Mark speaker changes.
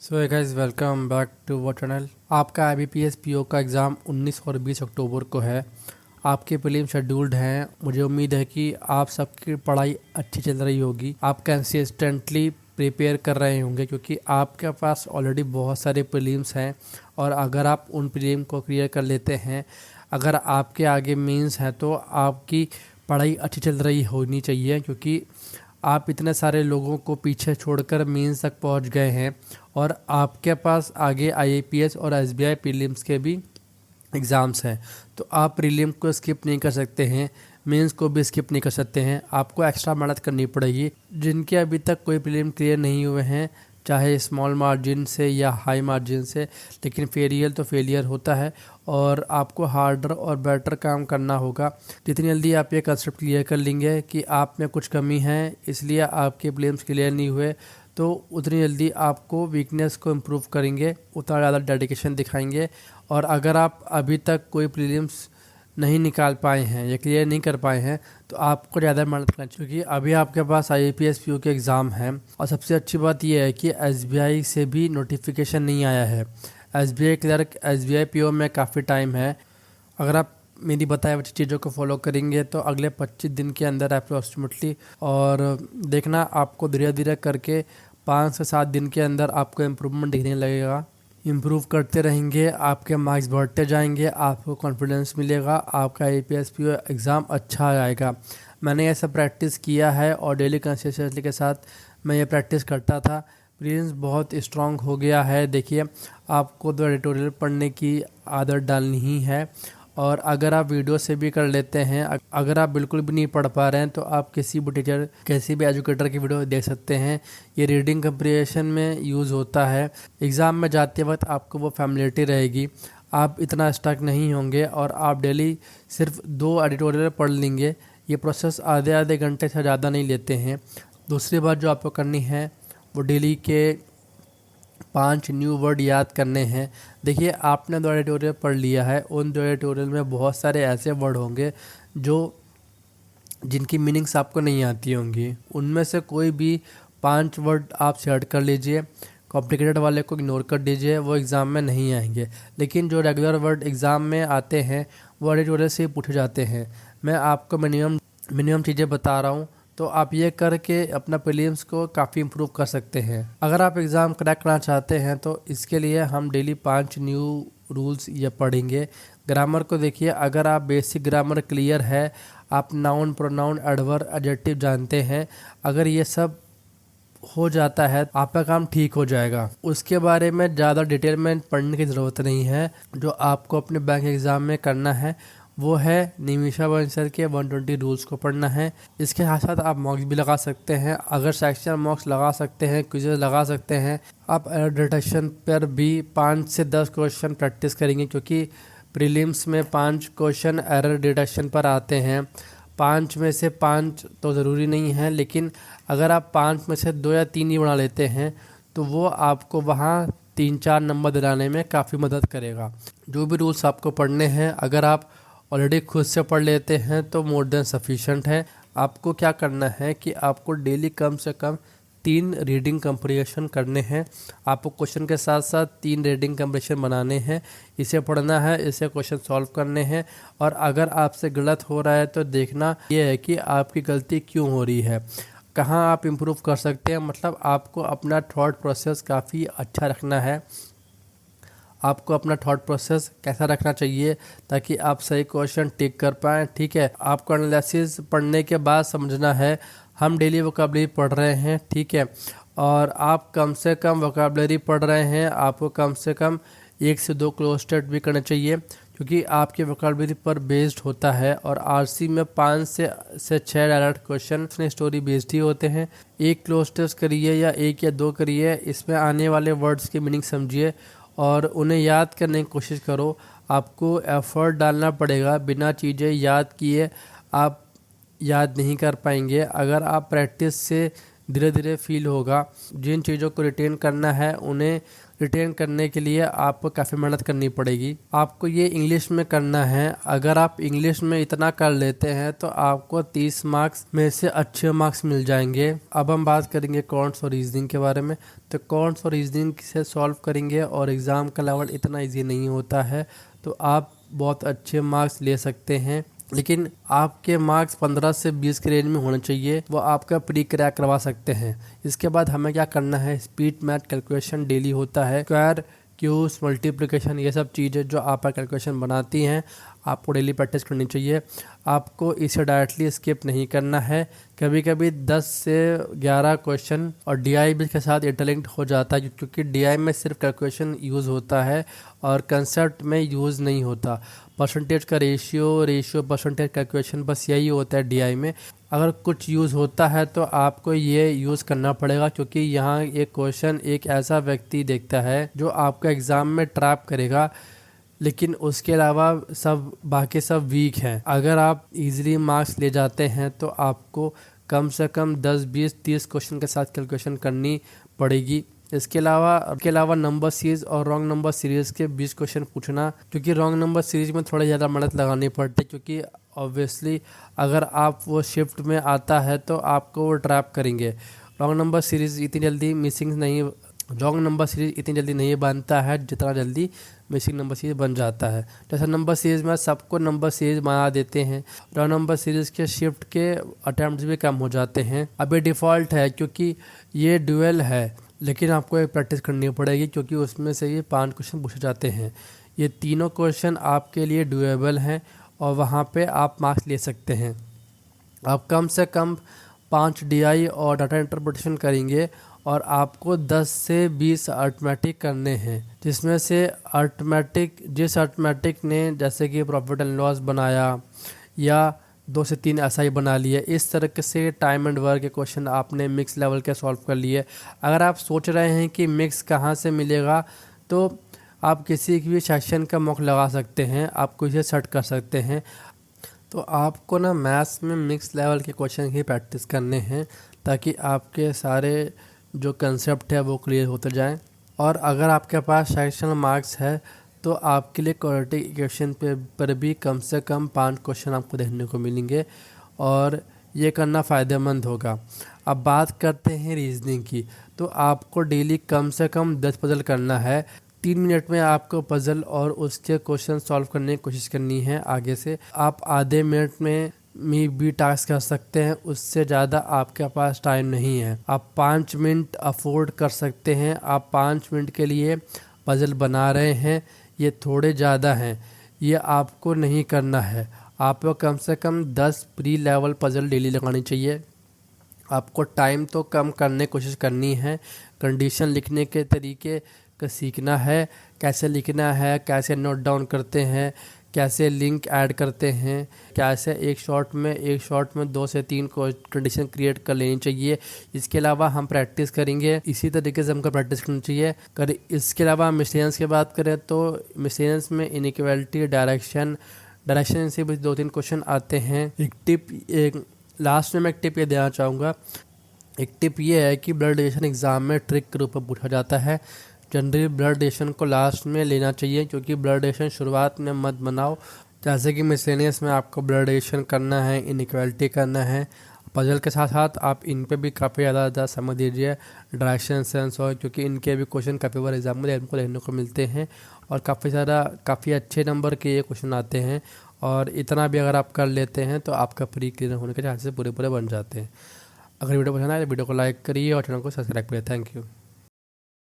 Speaker 1: So guys welcome back to वो चैनल। आपका IBPS PO का एग्ज़ाम 19 और 20 अक्टूबर को है। आपके प्रीलिम शेड्यूल्ड हैं। मुझे उम्मीद है कि आप सबकी पढ़ाई अच्छी चल रही होगी। आप कंसिस्टेंटली प्रिपेयर कर रहे होंगे क्योंकि आपके पास ऑलरेडी बहुत सारे प्रीलिम्स हैं और अगर आप उन प्रीलिम को क्लियर कर लेते हैं, अगर आपके आगे मेंस है तो आपकी पढ़ाई अच्छी चल रही होनी चाहिए क्योंकि आप इतने सारे लोगों को पीछे छोड़कर मेंस तक पहुंच गए हैं और आपके पास आगे IAPS और SBI प्रीलिम्स के भी एग्ज़ाम्स हैं। तो आप प्रीलिम को स्किप नहीं कर सकते हैं, मेंस को भी स्किप नहीं कर सकते हैं। आपको एक्स्ट्रा मेहनत करनी पड़ेगी। जिनके अभी तक कोई प्रीलिम क्लियर नहीं हुए हैं, चाहे स्मॉल मार्जिन से या हाई मार्जिन से, लेकिन फेलियर तो फेलियर होता है और आपको हार्डर और बेटर काम करना होगा। जितनी जल्दी आप ये कंसेप्ट क्लियर कर लेंगे कि आप में कुछ कमी है इसलिए आपके प्रीलिम्स क्लियर नहीं हुए, तो उतनी जल्दी आपको वीकनेस को इम्प्रूव करेंगे, उतना ज़्यादा डेडिकेशन दिखाएंगे। और अगर आप अभी तक कोई प्रीलिम्स नहीं निकाल पाए हैं या क्लियर नहीं कर पाए हैं तो आपको ज़्यादा मेहनत करना चाहिए क्योंकि अभी आपके पास IAPS PO के एग्ज़ाम हैं। और सबसे अच्छी बात यह है कि SBI से भी नोटिफिकेशन नहीं आया है। SBI क्लर्क SBI PO में काफ़ी टाइम है। अगर आप मेरी बताए हुई चीज़ों को फॉलो करेंगे तो अगले 25 दिन के अंदर अप्रोक्सीमेटली, और देखना आपको धीरे धीरे करके 5 से 7 दिन के अंदर आपको इम्प्रूवमेंट दिखने लगेगा। इम्प्रूव करते रहेंगे, आपके मार्क्स बढ़ते जाएंगे, आपको कॉन्फिडेंस मिलेगा, आपका IAPS PO एग्ज़ाम अच्छा आएगा। मैंने ये सब प्रैक्टिस किया है और डेली कंसिस्टेंसी के साथ मैं ये प्रैक्टिस करता था। प्रीलिम्स बहुत स्ट्रांग हो गया है। देखिए, आपको तो एडिटोरियल पढ़ने की आदत डालनी ही है और अगर आप वीडियो से भी कर लेते हैं, अगर आप बिल्कुल भी नहीं पढ़ पा रहे हैं तो आप किसी भी टीचर, किसी भी एजुकेटर की वीडियो देख सकते हैं। ये रीडिंग कंप्रीहेंशन में यूज़ होता है। एग्ज़ाम में जाते वक्त आपको वो फैमिलिटी रहेगी, आप इतना स्टक नहीं होंगे और आप डेली सिर्फ 2 एडिटोरियल पढ़ लेंगे। ये प्रोसेस आधे आधे घंटे से ज़्यादा नहीं लेते हैं। दूसरी बात जो आपको करनी है वो डेली के 5 न्यू वर्ड याद करने हैं। देखिए, आपने 2 एडिटोरियल पढ़ लिया है, उन 2 एडिटोरियल में बहुत सारे ऐसे वर्ड होंगे जो जिनकी मीनिंग्स आपको नहीं आती होंगी। उनमें से कोई भी 5 वर्ड आप सेलेक्ट कर लीजिए, कॉम्प्लिकेटेड वाले को इग्नोर कर दीजिए, वो एग्ज़ाम में नहीं आएंगे। लेकिन जो रेगुलर वर्ड एग्ज़ाम में आते हैं वो एडिटोरियल से ही पूछे जाते हैं। मैं आपको मिनिमम चीज़ें बता रहा हूँ, तो आप ये करके अपना प्रीलिम्स को काफ़ी इम्प्रूव कर सकते हैं। अगर आप एग्ज़ाम क्रैक करना चाहते हैं तो इसके लिए हम डेली 5 न्यू रूल्स ये पढ़ेंगे। ग्रामर को देखिए, अगर आप बेसिक ग्रामर क्लियर है, आप नाउन, प्रोनाउन, एडवर्ब, एडजेक्टिव जानते हैं, अगर ये सब हो जाता है आपका काम ठीक हो जाएगा। उसके बारे में ज़्यादा डिटेल में पढ़ने की ज़रूरत नहीं है। जो आपको अपने बैंक एग्ज़ाम में करना है वो है निमिषा बंसल के 120 रूल्स को पढ़ना है। इसके साथ साथ आप मॉक्स भी लगा सकते हैं। अगर सेक्शन मॉक्स लगा सकते हैं, क्विज़ेस लगा सकते हैं। आप एरर डिटेक्शन पर भी 5 से 10 क्वेश्चन प्रैक्टिस करेंगे क्योंकि प्रीलिम्स में 5 क्वेश्चन एरर डिटेक्शन पर आते हैं। 5 में से 5 तो ज़रूरी नहीं है, लेकिन अगर आप 5 में से 2 या 3 ही बना लेते हैं तो वो आपको वहाँ 3-4 नंबर दिलाने में काफ़ी मदद करेगा। जो भी रूल्स आपको पढ़ने हैं, अगर आप ऑलरेडी खुद से पढ़ लेते हैं तो मोर देन सफिशेंट है। आपको क्या करना है कि आपको डेली कम से कम 3 रीडिंग कंप्रीहेंशन करने हैं। आपको क्वेश्चन के साथ साथ 3 रीडिंग कंप्रीहेंशन बनाने हैं, इसे पढ़ना है, इसे क्वेश्चन सॉल्व करने हैं। और अगर आपसे गलत हो रहा है तो देखना यह है कि आपकी गलती क्यों हो रही है, कहाँ आप इम्प्रूव कर सकते हैं। मतलब आपको अपना थॉट प्रोसेस काफ़ी अच्छा रखना है। आपको अपना थॉट प्रोसेस कैसा रखना चाहिए ताकि आप सही क्वेश्चन टिक कर पाएँ। ठीक है, आपको एनालिसिस पढ़ने के बाद समझना है। हम डेली वोकैबुलरी पढ़ रहे हैं, ठीक है, और आप कम से कम वोकैबुलरी पढ़ रहे हैं, आपको कम से कम 1 से 2 क्लोज टेस्ट भी करने चाहिए क्योंकि आपके वोकैबुलरी पर बेस्ड होता है। और RC में 5 से 6 डायरेक्ट क्वेश्चन स्टोरी बेस्ड ही होते हैं। एक क्लोज टेस्ट करिए या 1 या 2 करिए, इसमें आने वाले वर्ड्स की मीनिंग समझिए और उन्हें याद करने की कोशिश करो। आपको एफर्ट डालना पड़ेगा, बिना चीज़ें याद किए आप याद नहीं कर पाएंगे। अगर आप प्रैक्टिस से धीरे धीरे फील होगा। जिन चीज़ों को रिटेन करना है उन्हें रिटेन करने के लिए आपको काफ़ी मेहनत करनी पड़ेगी। आपको ये इंग्लिश में करना है। अगर आप इंग्लिश में इतना कर लेते हैं तो आपको 30 मार्क्स में से अच्छे मार्क्स मिल जाएंगे। अब हम बात करेंगे कॉन्ट्स और रीजनिंग के बारे में। तो कॉन्ट्स और रीजनिंग से सॉल्व करेंगे और एग्ज़ाम का लेवल इतना ईजी नहीं होता है, तो आप बहुत अच्छे मार्क्स ले सकते हैं। लेकिन आपके मार्क्स 15 से 20 के रेंज में होने चाहिए, वो आपका प्री क्रैक करवा सकते हैं। इसके बाद हमें क्या करना है, स्पीड मैथ कैलकुलेशन डेली होता है। स्क्वायर, क्यूज, मल्टीप्लिकेशन, ये सब चीज़ें जो आप कैलकुलेशन बनाती हैं आपको डेली प्रैक्टिस करनी चाहिए। आपको इसे डायरेक्टली स्किप नहीं करना है। कभी कभी 10 से 11 क्वेश्चन और डीआई भी के साथ इंटरलिंक्ड हो जाता है, क्योंकि डीआई में सिर्फ कैलकुलेशन यूज़ होता है और कंसेप्ट में यूज़ नहीं होता। परसेंटेज का रेशियो परसेंटेज कैलकुलेशन बस यही होता है डीआई में। अगर कुछ यूज़ होता है तो आपको ये यूज़ करना पड़ेगा, क्योंकि यहाँ एक क्वेश्चन एक ऐसा व्यक्ति देखता है जो आपका एग्ज़ाम में ट्रैप करेगा, लेकिन उसके अलावा बाकी सब वीक हैं। अगर आप इजीली मार्क्स ले जाते हैं तो आपको कम से कम 10, 20, 30 क्वेश्चन के साथ कैलकुलेशन करनी पड़ेगी। इसके अलावा नंबर सीरीज और रॉन्ग नंबर सीरीज के 20 क्वेश्चन पूछना, क्योंकि रॉन्ग नंबर सीरीज में थोड़ा ज़्यादा मेहनत लगानी पड़ती है, क्योंकि ऑब्वियसली अगर आप वो शिफ्ट में आता है तो आपको वो ट्रैप करेंगे। रॉन्ग नंबर सीरीज इतनी जल्दी नहीं बनता है जितना जल्दी मिसिंग नंबर सीरीज बन जाता है। जैसे नंबर सीरीज में सबको नंबर सीरीज बना देते हैं, रॉन्ग नंबर सीरीज के शिफ्ट के अटैम्प्ट्स भी कम हो जाते हैं। अब ये डिफ़ॉल्ट है क्योंकि ये ड्यूअल है, लेकिन आपको एक प्रैक्टिस करनी पड़ेगी, क्योंकि उसमें से ये 5 क्वेश्चन पूछे जाते हैं। ये तीनों क्वेश्चन आपके लिए डुएबल हैं और वहाँ पे आप मार्क्स ले सकते हैं। आप कम से कम 5 डीआई और डाटा इंटरप्रिटेशन करेंगे और आपको 10 से 20 अर्थमेटिक करने हैं, जिसमें से जिस अर्थमेटिक ने जैसे कि प्रॉफिट एंड लॉस बनाया या 2 से 3 एसआई बना लिए, इस तरह से टाइम एंड वर्क के क्वेश्चन आपने मिक्स लेवल के सॉल्व कर लिए। अगर आप सोच रहे हैं कि मिक्स कहाँ से मिलेगा, तो आप किसी भी सेक्शन का मॉक लगा सकते हैं, आपको इसे सेट कर सकते हैं। तो आपको ना मैथ्स में मिक्स लेवल के क्वेश्चन ही प्रैक्टिस करने हैं, ताकि आपके सारे जो कंसेप्ट है वो क्लियर होते जाएं। और अगर आपके पास सेक्शनल मार्क्स है तो आपके लिए क्वाड्रेटिक इक्वेशन पर भी कम से कम 5 क्वेश्चन आपको देखने को मिलेंगे और ये करना फ़ायदेमंद होगा। अब बात करते हैं रीजनिंग की। तो आपको डेली कम से कम 10 पजल करना है। 3 मिनट में आपको पजल और उसके क्वेश्चन सॉल्व करने की कोशिश करनी है। आगे से आप आधे मिनट में भी टास्क कर सकते हैं, उससे ज़्यादा आपके पास टाइम नहीं है। आप 5 मिनट अफोर्ड कर सकते हैं। आप 5 मिनट के लिए पजल बना रहे हैं, ये थोड़े ज़्यादा हैं, ये आपको नहीं करना है। आपको कम से कम 10 प्री लेवल पजल डेली लगानी चाहिए। आपको टाइम तो कम करने की कोशिश करनी है। कंडीशन लिखने के तरीके का सीखना है, कैसे लिखना है, कैसे नोट डाउन करते हैं, कैसे लिंक ऐड करते हैं, कैसे एक शॉट में 2 से 3 कंडीशन क्रिएट कर लेनी चाहिए। इसके अलावा हम प्रैक्टिस करेंगे, इसी तरीके से हमको प्रैक्टिस करनी चाहिए। इसके अलावा मिसलेनियस की बात करें तो मिसलेनियस में इनइक्वालिटी, डायरेक्शन से भी 2-3 क्वेश्चन आते हैं। लास्ट में मैं एक टिप ये देना चाहूँगा। एक टिप ये है कि ब्लड रिलेशन एग्ज़ाम में ट्रिक के रूप में पूछा जाता है। जनरली ब्लड रिलेशन को लास्ट में लेना चाहिए, क्योंकि ब्लड रिलेशन शुरुआत में मत बनाओ। जैसे कि मिसलेनियस में आपको ब्लड रिलेशन करना है, इनइक्वालिटी करना है, पजल के साथ साथ आप इन पे भी काफ़ी ज़्यादा समझ दीजिए, डायरेक्शन सेंस और, क्योंकि इनके भी क्वेश्चन काफ़ी बार एग्जाम में हमको देखने को मिलते हैं और काफ़ी अच्छे नंबर के ये क्वेश्चन आते हैं। और इतना भी अगर आप कर लेते हैं तो आपका प्री क्लियर होने के चांसेस पूरे बन जाते हैं। अगर वीडियो पसंद आए तो वीडियो को लाइक करिए और चैनल को सब्सक्राइब करिए। Thank you.